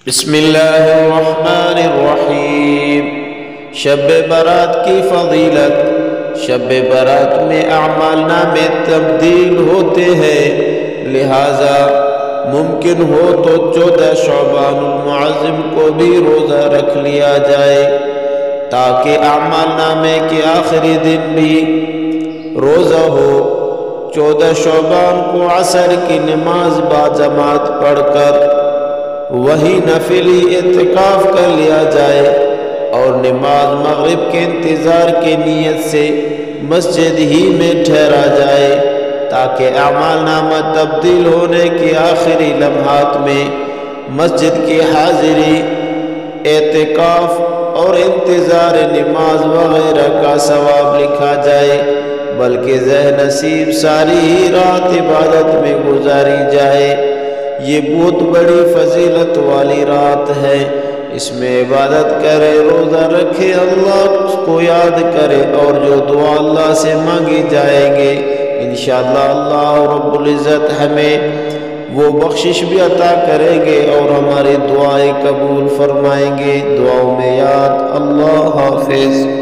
بسم اللہ الرحمن الرحیم۔ شب برات کی فضیلت۔ شب برات میں اعمال نامے تبدیل ہوتے ہیں، لہذا ممکن ہو تو 14 شعبان المعظم کو بھی روزہ رکھ لیا جائے تاکہ اعمال نامے کے آخری دن بھی روزہ ہو۔ 14 شعبان کو عصر کی نماز باجماعت پڑھ کر وہی نفلی اعتکاف کر لیا جائے اور نماز مغرب کے انتظار کی نیت سے مسجد ہی میں ٹھہرا جائے تاکہ اعمال نامہ تبدیل ہونے کے آخری لمحات میں مسجد کی حاضری، اعتکاف اور انتظار نماز وغیرہ کا ثواب لکھا جائے، بلکہ ذہن نصیب ساری ہی رات عبادت میں گزاری جائے۔ یہ بہت بڑی فضیلت والی رات ہے، اس میں عبادت کرے، روزہ رکھے، اللہ کو یاد کرے اور جو دعا اللہ سے مانگی جائیں گے انشاءاللہ اللہ رب العزت ہمیں وہ بخشش بھی عطا کریں گے اور ہماری دعائیں قبول فرمائیں گے۔ دعاؤں میں یاد۔ اللہ حافظ۔